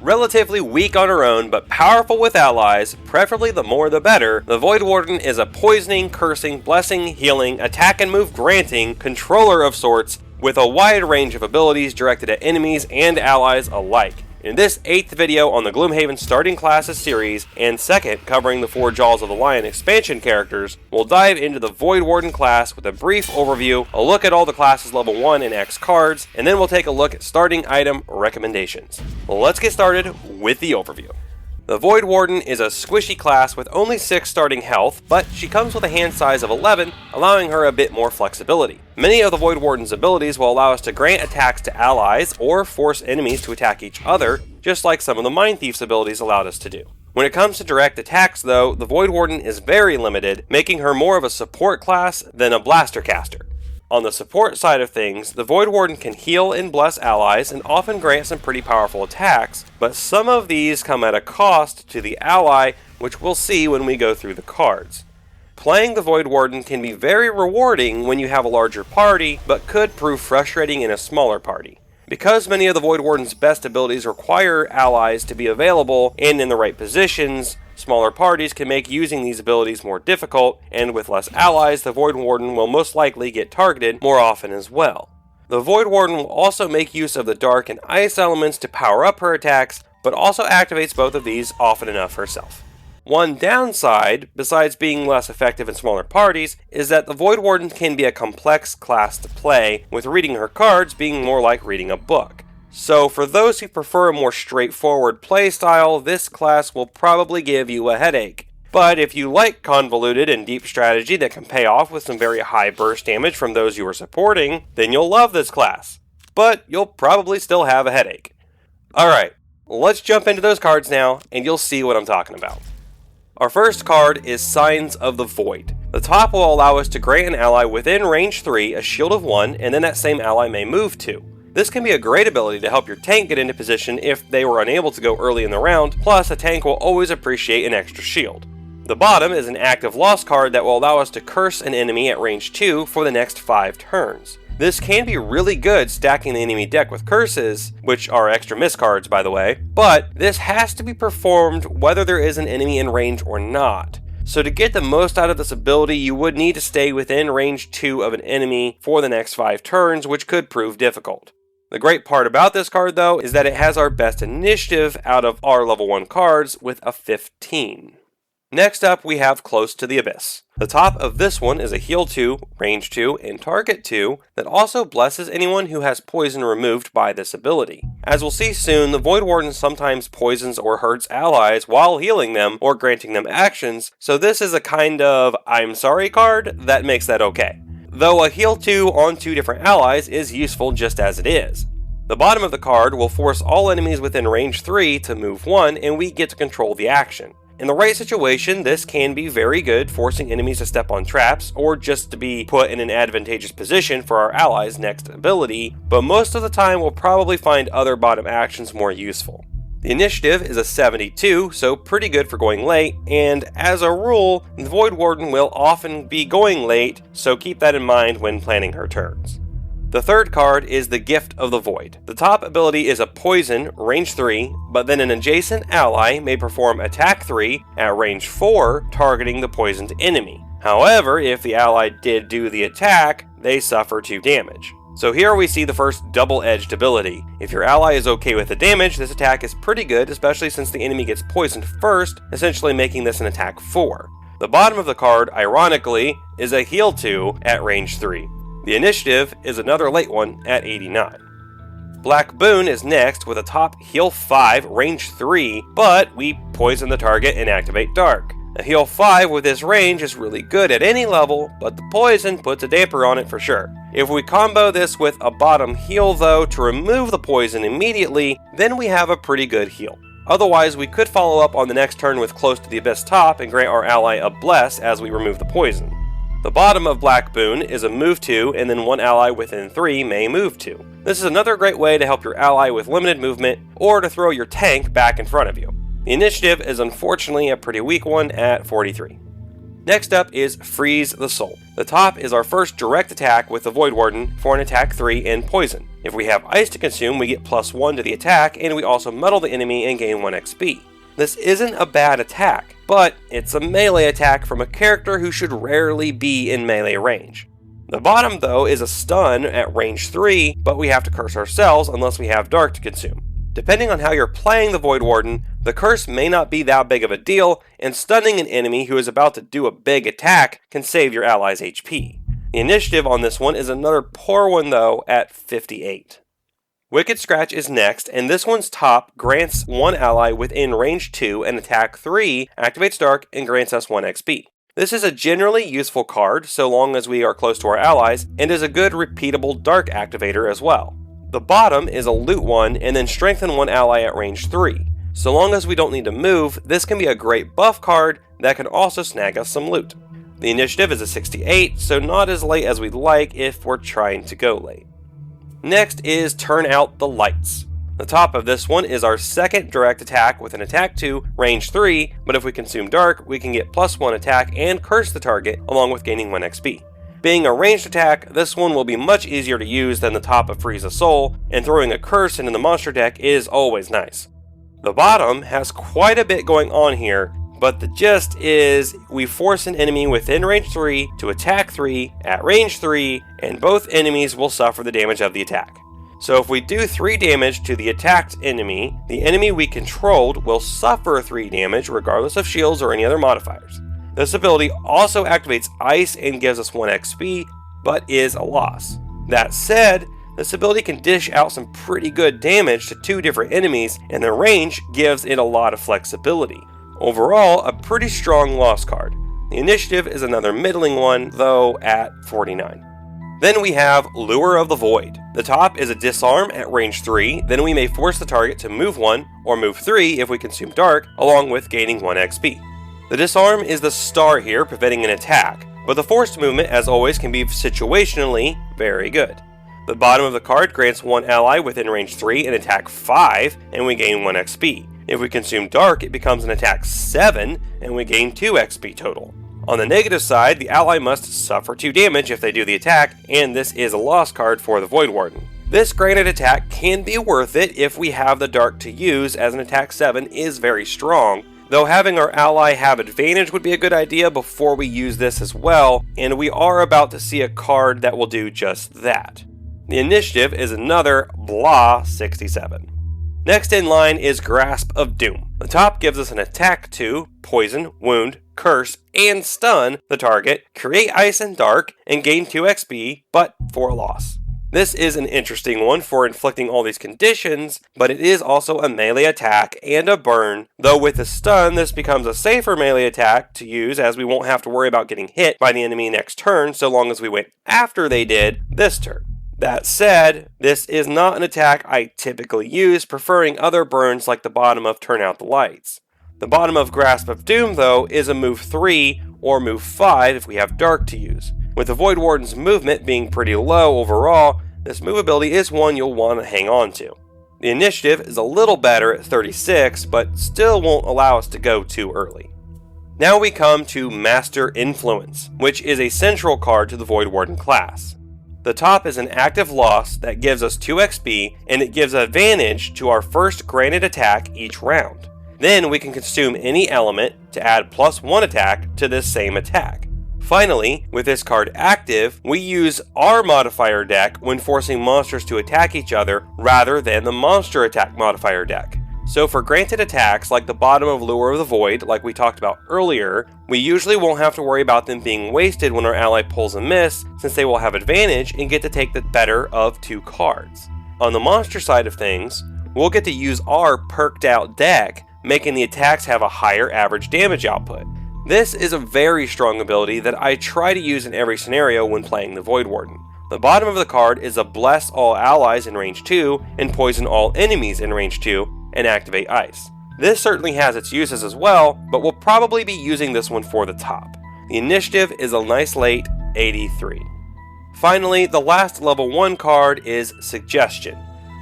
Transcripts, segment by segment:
Relatively weak on her own, but powerful with allies, preferably the more the better, the Voidwarden is a poisoning, cursing, blessing, healing, attack and move granting controller of sorts with a wide range of abilities directed at enemies and allies alike. In this 8th video on the Gloomhaven Starting Classes series, and 2nd covering the 4 Jaws of the Lion expansion characters, we'll dive into the Voidwarden class with a brief overview, a look at all the classes level 1 and X cards, and then we'll take a look at starting item recommendations. Let's get started with the overview. The Voidwarden is a squishy class with only 6 starting health, but she comes with a hand size of 11, allowing her a bit more flexibility. Many of the Voidwarden's abilities will allow us to grant attacks to allies or force enemies to attack each other, just like some of the Mind Thief's abilities allowed us to do. When it comes to direct attacks though, the Voidwarden is very limited, making her more of a support class than a blaster caster. On the support side of things, the Voidwarden can heal and bless allies and often grant some pretty powerful attacks, but some of these come at a cost to the ally, which we'll see when we go through the cards. Playing the Voidwarden can be very rewarding when you have a larger party, but could prove frustrating in a smaller party. Because many of the Voidwarden's best abilities require allies to be available and in the right positions, smaller parties can make using these abilities more difficult, and with less allies, the Voidwarden will most likely get targeted more often as well. The Voidwarden will also make use of the dark and ice elements to power up her attacks, but also activates both of these often enough herself. One downside, besides being less effective in smaller parties, is that the Voidwarden can be a complex class to play, with reading her cards being more like reading a book. So for those who prefer a more straightforward playstyle, this class will probably give you a headache. But if you like convoluted and deep strategy that can pay off with some very high burst damage from those you are supporting, then you'll love this class. But you'll probably still have a headache. Alright, let's jump into those cards now, and you'll see what I'm talking about. Our first card is Signs of the Void. The top will allow us to grant an ally within range 3 a shield of 1, and then that same ally may move 2. This can be a great ability to help your tank get into position if they were unable to go early in the round, plus a tank will always appreciate an extra shield. The bottom is an active loss card that will allow us to curse an enemy at range 2 for the next 5 turns. This can be really good stacking the enemy deck with curses, which are extra miss cards by the way, but this has to be performed whether there is an enemy in range or not. So to get the most out of this ability, you would need to stay within range 2 of an enemy for the next 5 turns, which could prove difficult. The great part about this card though is that it has our best initiative out of our level 1 cards with a 15. Next up we have Close to the Abyss. The top of this one is a heal 2, range 2, and target 2 that also blesses anyone who has poison removed by this ability. As we'll see soon, the Voidwarden sometimes poisons or hurts allies while healing them or granting them actions, so this is a kind of I'm sorry card that makes that okay. Though a heal 2 on 2 different allies is useful just as it is. The bottom of the card will force all enemies within range 3 to move 1 and we get to control the action. In the right situation, this can be very good, forcing enemies to step on traps or just to be put in an advantageous position for our allies' next ability, but most of the time we'll probably find other bottom actions more useful. The initiative is a 72, so pretty good for going late, and as a rule, the Voidwarden will often be going late, so keep that in mind when planning her turns. The third card is the Gift of the Void. The top ability is a poison, range 3, but then an adjacent ally may perform attack 3 at range 4, targeting the poisoned enemy. However, if the ally did do the attack, they suffer 2 damage. So here we see the first double-edged ability. If your ally is okay with the damage, this attack is pretty good, especially since the enemy gets poisoned first, essentially making this an attack 4. The bottom of the card, ironically, is a heal 2 at range 3. The initiative is another late one at 89. Black Boon is next with a top heal 5 range 3, but we poison the target and activate Dark. A heal 5 with this range is really good at any level, but the poison puts a damper on it for sure. If we combo this with a bottom heal though to remove the poison immediately, then we have a pretty good heal. Otherwise we could follow up on the next turn with Close to the Abyss top and grant our ally a bless as we remove the poison. The bottom of Black Boon is a move 2, and then one ally within 3 may move 2. This is another great way to help your ally with limited movement, or to throw your tank back in front of you. The initiative is unfortunately a pretty weak one at 43. Next up is Freeze the Soul. The top is our first direct attack with the Voidwarden for an attack 3 and poison. If we have ice to consume, we get +1 to the attack, and we also muddle the enemy and gain 1 XP. This isn't a bad attack, but it's a melee attack from a character who should rarely be in melee range. The bottom, though, is a stun at range 3, but we have to curse ourselves unless we have dark to consume. Depending on how you're playing the Voidwarden, the curse may not be that big of a deal, and stunning an enemy who is about to do a big attack can save your allies' HP. The initiative on this one is another poor one though, at 58. Wicked Scratch is next, and this one's top grants one ally within range 2 and attack 3, activates dark, and grants us 1 XP. This is a generally useful card so long as we are close to our allies, and is a good repeatable dark activator as well. The bottom is a loot one, and then strengthen one ally at range 3. So long as we don't need to move, this can be a great buff card that can also snag us some loot. The initiative is a 68, so not as late as we'd like if we're trying to go late. Next is Turn Out the Lights. The top of this one is our second direct attack with an attack 2, range 3, but if we consume dark, we can get +1 attack and curse the target along with gaining 1 XP. Being a ranged attack, this one will be much easier to use than the top of Freeze a Soul, and throwing a curse into the monster deck is always nice. The bottom has quite a bit going on here, but the gist is we force an enemy within range 3 to attack 3 at range 3, and both enemies will suffer the damage of the attack. So if we do 3 damage to the attacked enemy, the enemy we controlled will suffer 3 damage regardless of shields or any other modifiers. This ability also activates ice and gives us 1 XP, but is a loss. That said, this ability can dish out some pretty good damage to 2 different enemies, and the range gives it a lot of flexibility. Overall, a pretty strong loss card. The initiative is another middling one, though at 49. Then we have Lure of the Void. The top is a disarm at range 3, then we may force the target to move 1 or move 3 if we consume dark, along with gaining 1 XP. The disarm is the star here, preventing an attack, but the forced movement, as always, can be situationally very good. The bottom of the card grants one ally within range 3 an attack 5, and we gain 1 XP. If we consume dark, it becomes an attack 7, and we gain 2 XP total. On the negative side, the ally must suffer 2 damage if they do the attack, and this is a loss card for the Voidwarden. This granted attack can be worth it if we have the dark to use, as an attack 7 is very strong, though having our ally have advantage would be a good idea before we use this as well, and we are about to see a card that will do just that. The initiative is another blah 67. Next in line is Grasp of Doom. The top gives us an attack 2, poison, wound, curse, and stun the target, create ice and dark, and gain 2 XP, but for a loss. This is an interesting one for inflicting all these conditions, but it is also a melee attack and a burn, though with the stun this becomes a safer melee attack to use as we won't have to worry about getting hit by the enemy next turn so long as we went after they did this turn. That said, this is not an attack I typically use, preferring other burns like the bottom of Turn Out the Lights. The bottom of Grasp of Doom, though, is a move 3 or move 5 if we have dark to use. With the Voidwarden's movement being pretty low overall, this move ability is one you'll want to hang on to. The initiative is a little better at 36, but still won't allow us to go too early. Now we come to Master Influence, which is a central card to the Voidwarden class. The top is an active loss that gives us 2 XP, and it gives advantage to our first granted attack each round. Then we can consume any element to add +1 attack to this same attack. Finally, with this card active, we use our modifier deck when forcing monsters to attack each other rather than the monster attack modifier deck. So for granted attacks like the bottom of Lure of the Void, like we talked about earlier, we usually won't have to worry about them being wasted when our ally pulls a miss, since they will have advantage and get to take the better of 2 cards. On the monster side of things, we'll get to use our perked out deck, making the attacks have a higher average damage output. This is a very strong ability that I try to use in every scenario when playing the Voidwarden. The bottom of the card is a Bless all allies in range 2 and poison all enemies in range 2, and activate ice. This certainly has its uses as well, but we'll probably be using this one for the top. The initiative is a nice late 83. Finally, the last level 1 card is Suggestion.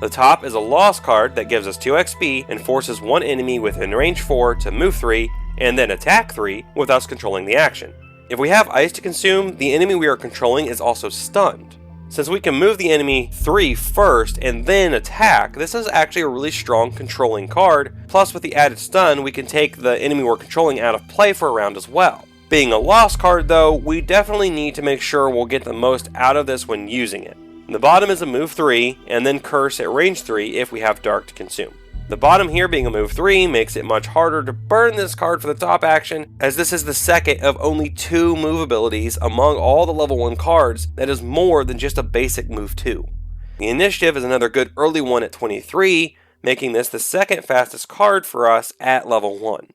The top is a loss card that gives us 2 XP and forces one enemy within range 4 to move 3 and then attack 3 with us controlling the action. If we have ice to consume, the enemy we are controlling is also stunned. Since we can move the enemy 3 first and then attack, this is actually a really strong controlling card. Plus with the added stun, we can take the enemy we're controlling out of play for a round as well. Being a lost card though, we definitely need to make sure we'll get the most out of this when using it. The bottom is a move 3, and then curse at range 3 if we have dark to consume. The bottom here being a move 3 makes it much harder to burn this card for the top action, as this is the second of only 2 move abilities among all the level 1 cards that is more than just a basic move 2. The initiative is another good early one at 23, making this the second fastest card for us at level 1.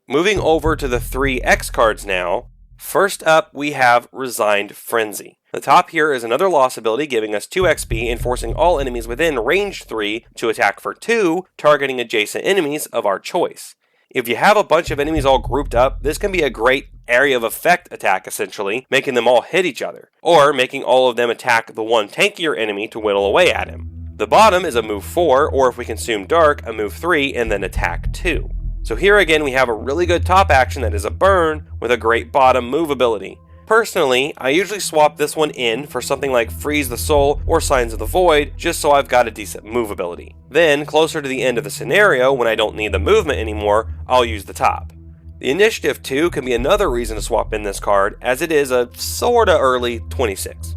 Moving over to the 3 X cards now, first up we have Resigned Frenzy. The top here is another loss ability giving us 2 XP and forcing all enemies within range 3 to attack for 2, targeting adjacent enemies of our choice. If you have a bunch of enemies all grouped up, this can be a great area of effect attack essentially, making them all hit each other, or making all of them attack the one tankier enemy to whittle away at him. The bottom is a move 4, or if we consume dark, a move 3 and then attack 2. So here again we have a really good top action that is a burn with a great bottom move ability. Personally, I usually swap this one in for something like Freeze the Soul or Signs of the Void, just so I've got a decent move ability. Then, closer to the end of the scenario, when I don't need the movement anymore, I'll use the top. The Initiative 2 can be another reason to swap in this card, as it is a sorta early 26.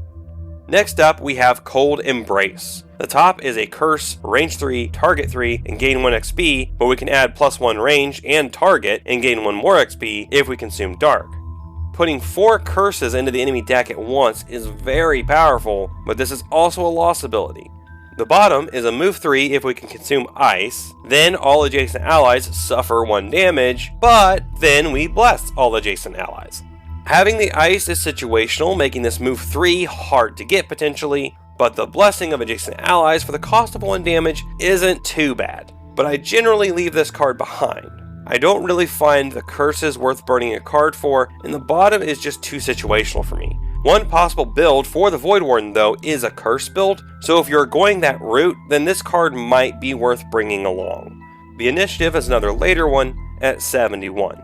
Next up, we have Cold Embrace. The top is a curse, range 3, target 3, and gain 1 XP, but we can add +1 range and target and gain 1 more XP if we consume dark. Putting 4 curses into the enemy deck at once is very powerful, but this is also a loss ability. The bottom is a move 3 if we can consume ice, then all adjacent allies suffer 1 damage, but then we bless all adjacent allies. Having the ice is situational, making this move 3 hard to get potentially, but the blessing of adjacent allies for the cost of 1 damage isn't too bad. But I generally leave this card behind. I don't really find the curses worth burning a card for, and the bottom is just too situational for me. One possible build for the Voidwarden though is a curse build, so if you're going that route, then this card might be worth bringing along. The initiative is another later one at 71.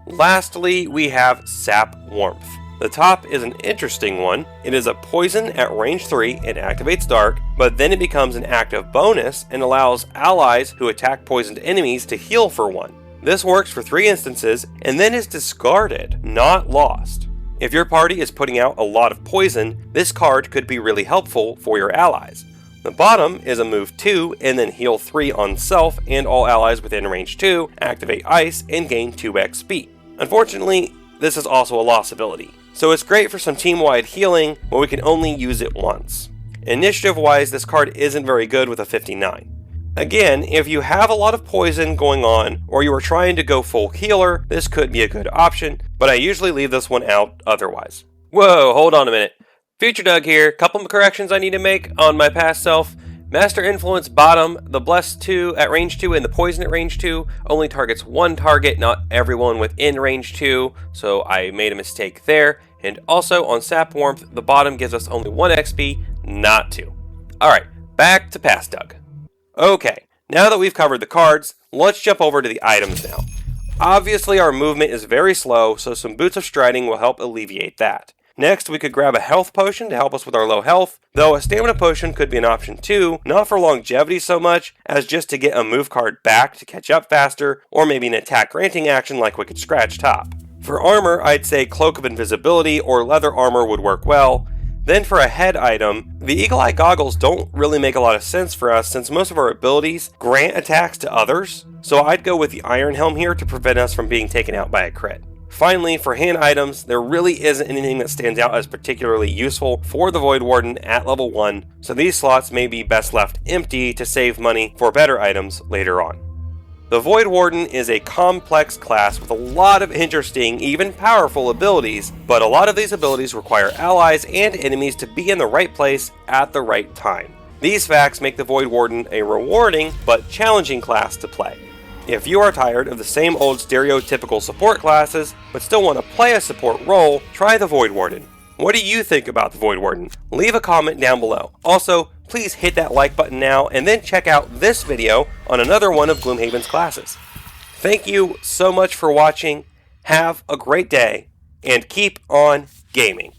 Lastly, we have Sap Warmth. The top is an interesting one. It is a poison at range 3 and activates dark, but then it becomes an active bonus and allows allies who attack poisoned enemies to heal for 1. This works for 3 instances and then is discarded, not lost. If your party is putting out a lot of poison, this card could be really helpful for your allies. The bottom is a move 2 and then heal 3 on self and all allies within range 2, activate ice, and gain 2 XP. Unfortunately, this is also a loss ability, so it's great for some team-wide healing, but we can only use it once. Initiative-wise, this card isn't very good with a 59. Again, if you have a lot of poison going on, or you are trying to go full healer, this could be a good option, but I usually leave this one out otherwise. Whoa, hold on a minute. Future Doug here, couple of corrections I need to make on my past self. Master Influence bottom, the Blessed 2 at range 2 and the Poison at range 2 only targets 1 target, not everyone within range 2, so I made a mistake there. And also on Sap Warmth, the bottom gives us only 1 XP, not 2. Alright, back to past Doug. Okay, now that we've covered the cards, let's jump over to the items now. Obviously our movement is very slow, so some Boots of Striding will help alleviate that. Next, we could grab a health potion to help us with our low health, though a stamina potion could be an option too, not for longevity so much, as just to get a move card back to catch up faster, or maybe an attack granting action like Wicked Scratch Top. For armor, I'd say Cloak of Invisibility or Leather Armor would work well. Then for a head item, the Eagle Eye Goggles don't really make a lot of sense for us since most of our abilities grant attacks to others, so I'd go with the Iron Helm here to prevent us from being taken out by a crit. Finally, for hand items, there really isn't anything that stands out as particularly useful for the Voidwarden at level 1, so these slots may be best left empty to save money for better items later on. The Voidwarden is a complex class with a lot of interesting, even powerful abilities, but a lot of these abilities require allies and enemies to be in the right place at the right time. These facts make the Voidwarden a rewarding but challenging class to play. If you are tired of the same old stereotypical support classes, but still want to play a support role, try the Voidwarden. What do you think about the Voidwarden? Leave a comment down below. Also, please hit that like button now and then check out this video on another one of Gloomhaven's classes. Thank you so much for watching, have a great day, and keep on gaming.